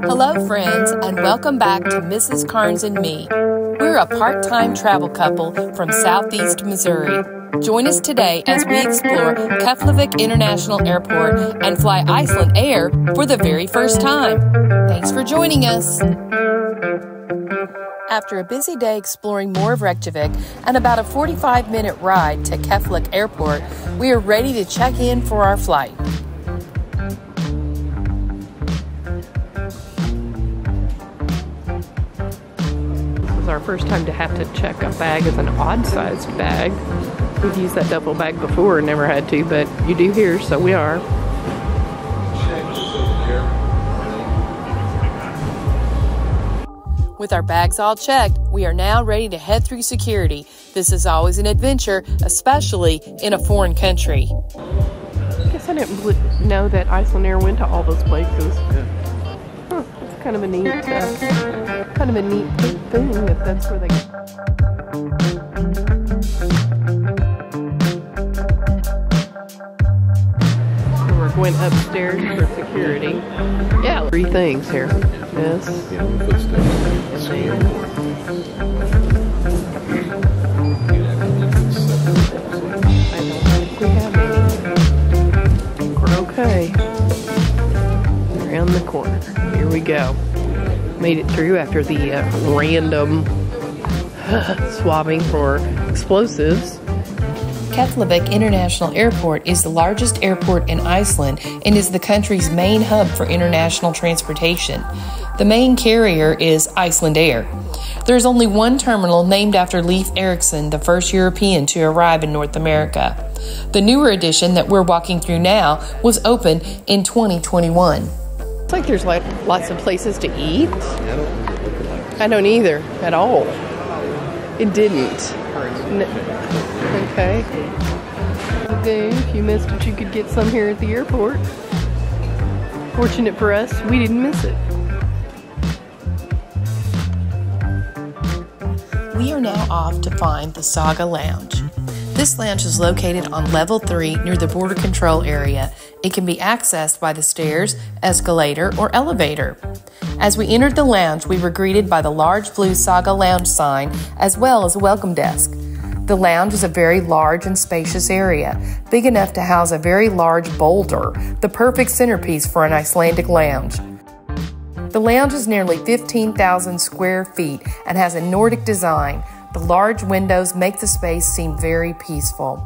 Hello, friends, and welcome back to Mrs. Carnes and Me. We're a part-time travel couple from southeast Missouri. Join us today as we explore Keflavik International Airport and fly Iceland Air for the very first time. Thanks for joining us. After a busy day exploring more of Reykjavik and about a 45-minute ride to Keflavik Airport, we are ready to check in for our flight. Our first time to have to check a bag as an odd-sized bag. We've used that duffel bag before and never had to, but you do here, so we are. With our bags all checked, we are now ready to head through security. This is always an adventure, especially in a foreign country. I guess I didn't know that Iceland Air went to all those places. Huh, it's kind of a neat thing if that's where they go. So we're going upstairs for security. Yeah, 3 things here. This. And then. I don't think we have any. We're okay. Around the corner. Here we go. Made it through after the random swabbing for explosives. Keflavik International Airport is the largest airport in Iceland and is the country's main hub for international transportation. The main carrier is Icelandair. There is only one terminal named after Leif Erikson, the first European to arrive in North America. The newer addition that we're walking through now was opened in 2021. It's like there's lots of places to eat. I don't either, at all. It didn't. Okay. If you missed it, you could get some here at the airport. Fortunate for us, we didn't miss it. We are now off to find the Saga Lounge. This lounge is located on level 3 near the border control area. It can be accessed by the stairs, escalator, or elevator. As we entered the lounge, we were greeted by the large blue Saga Lounge sign as well as a welcome desk. The lounge is a very large and spacious area, big enough to house a very large boulder, the perfect centerpiece for an Icelandic lounge. The lounge is nearly 15,000 square feet and has a Nordic design. The large windows make the space seem very peaceful.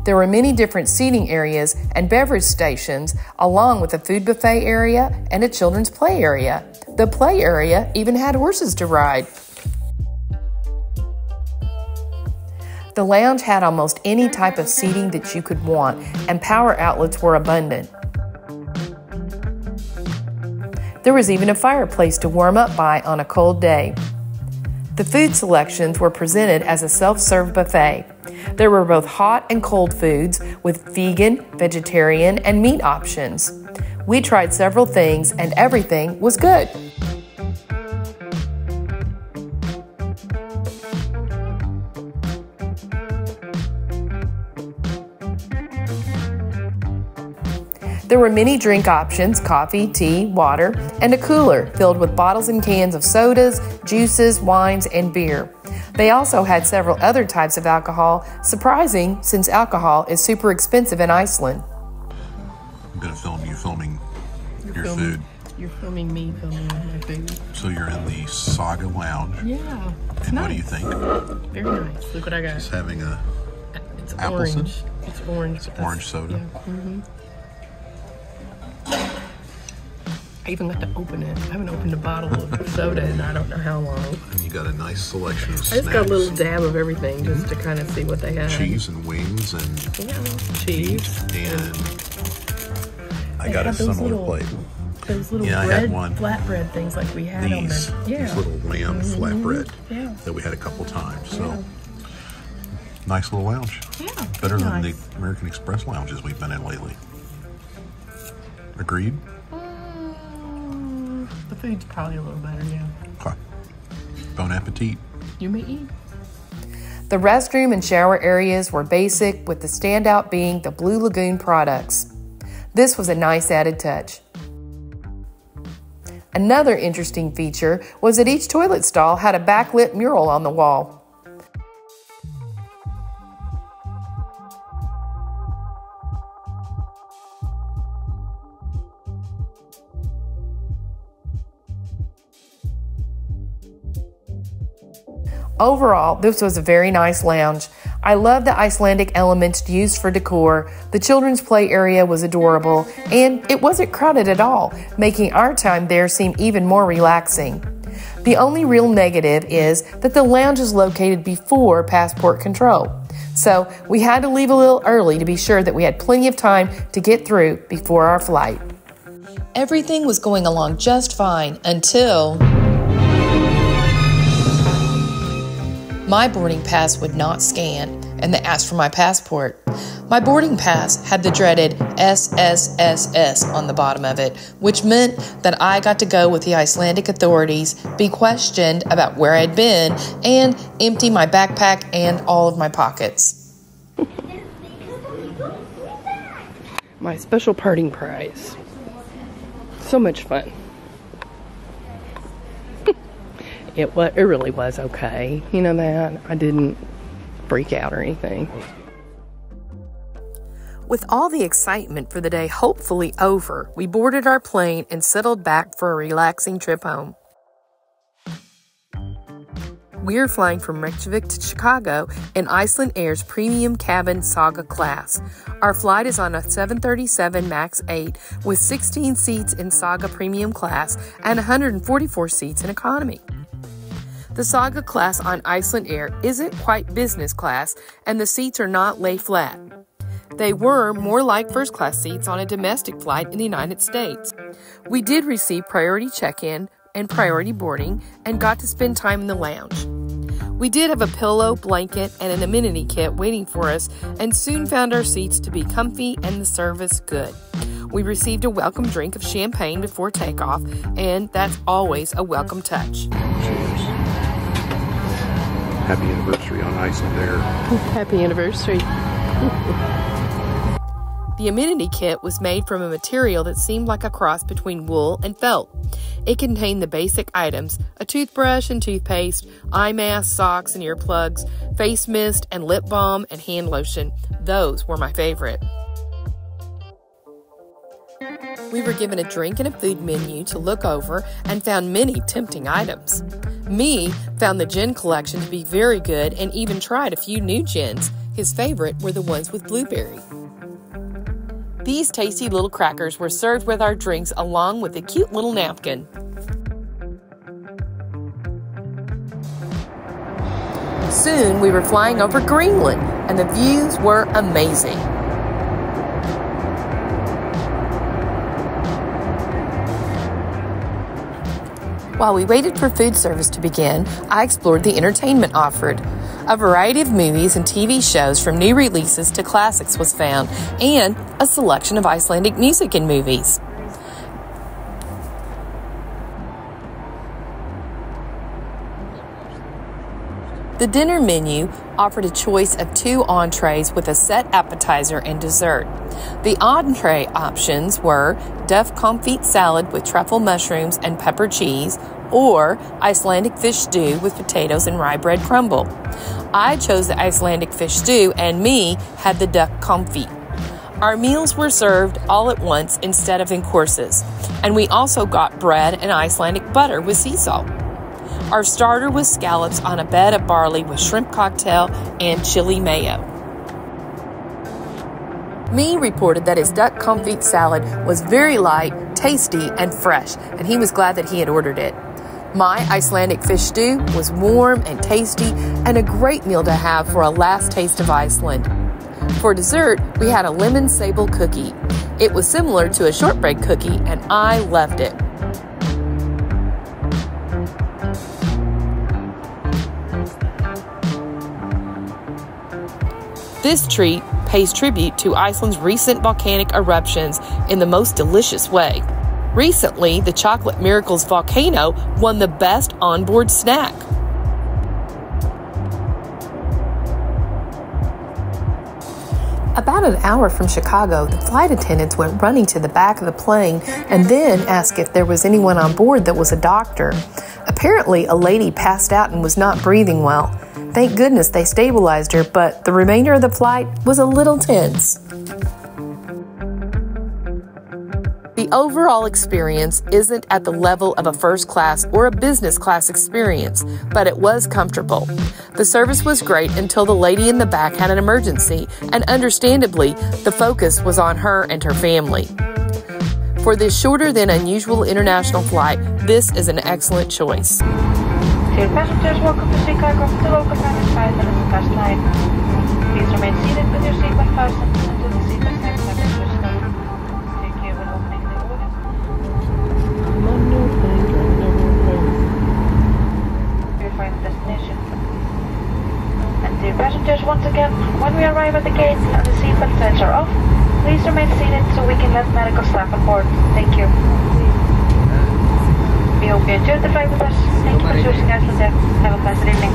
There were many different seating areas and beverage stations, along with a food buffet area and a children's play area. The play area even had horses to ride. The lounge had almost any type of seating that you could want, and power outlets were abundant. There was even a fireplace to warm up by on a cold day. The food selections were presented as a self-serve buffet. There were both hot and cold foods with vegan, vegetarian, and meat options. We tried several things and everything was good. There were many drink options, coffee, tea, water, and a cooler filled with bottles and cans of sodas, juices, wines, and beer. They also had several other types of alcohol, surprising since alcohol is super expensive in Iceland. I'm going to film you filming your food. You're filming me filming my food. So you're in the Saga Lounge. Yeah. And nice. What do you think? Very nice. Look what I got. Just having a It's Appleton? Orange. It's orange. It's orange soda. Yeah. Mm-hmm. I even got to open it. I haven't opened a bottle of soda in I don't know how long. And you got a nice selection of I snacks. just got a little dab of everything just to kind of see what they had. Cheese and wings and cheese. And I got a similar plate. Those little I had one. Flatbread things like we had These little lamb flatbread that we had a couple times. So nice little lounge. Yeah. Better than the American Express lounges we've been in lately. Agreed? The food's probably a little better, yeah. Okay. Bon appetit. You may eat. The restroom and shower areas were basic, with the standout being the Blue Lagoon products. This was a nice added touch. Another interesting feature was that each toilet stall had a backlit mural on the wall. Overall, this was a very nice lounge. I love the Icelandic elements used for decor. The children's play area was adorable, and it wasn't crowded at all, making our time there seem even more relaxing. The only real negative is that the lounge is located before passport control, so we had to leave a little early to be sure that we had plenty of time to get through before our flight. Everything was going along just fine until my boarding pass would not scan, and they asked for my passport. My boarding pass had the dreaded SSSS on the bottom of it, which meant that I got to go with the Icelandic authorities, be questioned about where I'd been, and empty my backpack and all of my pockets. My special parting prize. So much fun. It really was okay. You know that? I didn't freak out or anything. With all the excitement for the day hopefully over, we boarded our plane and settled back for a relaxing trip home. We are flying from Reykjavik to Chicago in Iceland Air's Premium Cabin Saga Class. Our flight is on a 737 MAX 8 with 16 seats in Saga Premium Class and 144 seats in Economy. The Saga class on Iceland Air isn't quite business class, and the seats are not lay flat. They were more like first class seats on a domestic flight in the United States. We did receive priority check-in and priority boarding and got to spend time in the lounge. We did have a pillow, blanket, and an amenity kit waiting for us, and soon found our seats to be comfy and the service good. We received a welcome drink of champagne before takeoff, and that's always a welcome touch. Cheers. Happy anniversary on Iceland Air. Happy anniversary. The amenity kit was made from a material that seemed like a cross between wool and felt. It contained the basic items: a toothbrush and toothpaste, eye masks, socks and earplugs, face mist and lip balm and hand lotion. Those were my favorite. We were given a drink and a food menu to look over and found many tempting items. Me found the gin collection to be very good and even tried a few new gins. His favorite were the ones with blueberry. These tasty little crackers were served with our drinks along with a cute little napkin. Soon we were flying over Greenland, and the views were amazing. While we waited for food service to begin, I explored the entertainment offered. A variety of movies and TV shows from new releases to classics was found, and a selection of Icelandic music and movies. The dinner menu offered a choice of 2 entrees with a set appetizer and dessert. The entree options were duff confit salad with truffle mushrooms and pepper cheese, or Icelandic fish stew with potatoes and rye bread crumble. I chose the Icelandic fish stew, and me had the duck confit. Our meals were served all at once instead of in courses, and we also got bread and Icelandic butter with sea salt. Our starter was scallops on a bed of barley with shrimp cocktail and chili mayo. Me reported that his duck confit salad was very light, tasty, and fresh, and he was glad that he had ordered it. My Icelandic fish stew was warm and tasty and a great meal to have for a last taste of Iceland. For dessert, we had a lemon sable cookie. It was similar to a shortbread cookie, and I loved it. This treat pays tribute to Iceland's recent volcanic eruptions in the most delicious way. Recently, the Chocolate Miracles volcano won the best onboard snack. About an hour from Chicago, the flight attendants went running to the back of the plane and then asked if there was anyone on board that was a doctor. Apparently, a lady passed out and was not breathing well. Thank goodness they stabilized her, but the remainder of the flight was a little tense. The overall experience isn't at the level of a first class or a business class experience, but it was comfortable. The service was great until the lady in the back had an emergency, and understandably, the focus was on her and her family. For this shorter than unusual international flight, this is an excellent choice. Dear passengers, welcome to Chicago, the local time is 5 minutes past 9. Please remain seated with your seatbelt fastened until the seatbelt sign has been switched off. Take care when opening the order. Verifying the destination. And dear passengers, once again, when we arrive at the gate and the seatbelt signs are off, please remain seated so we can let medical staff on board. Thank you. We hope you enjoyed the flight with us. Thank you for choosing Icelandair. Have a pleasant evening.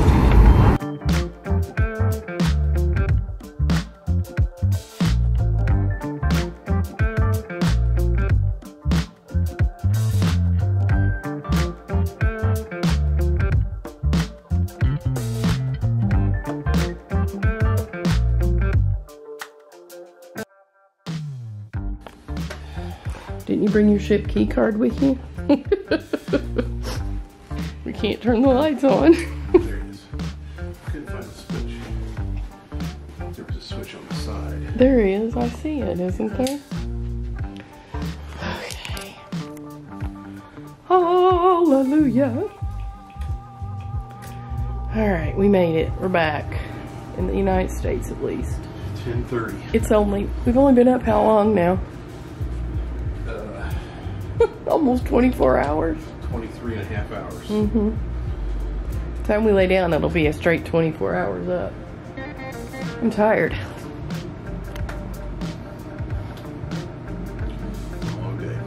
Didn't you bring your ship key card with you? We can't turn the lights on. There it is. Couldn't find the switch. There was a switch on the side. There is. I see it, isn't there? Okay. Hallelujah. All right, we made it. We're back in the United States at least. 10:30. We've only been up how long now? Almost 24 hours. 23 and a half hours. Mm-hmm. Time we lay down, it'll be a straight 24 hours up. I'm tired. Okay.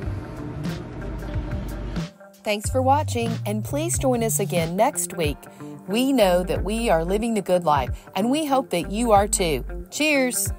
Thanks for watching, and please join us again next week. We know that we are living the good life, and we hope that you are too. Cheers!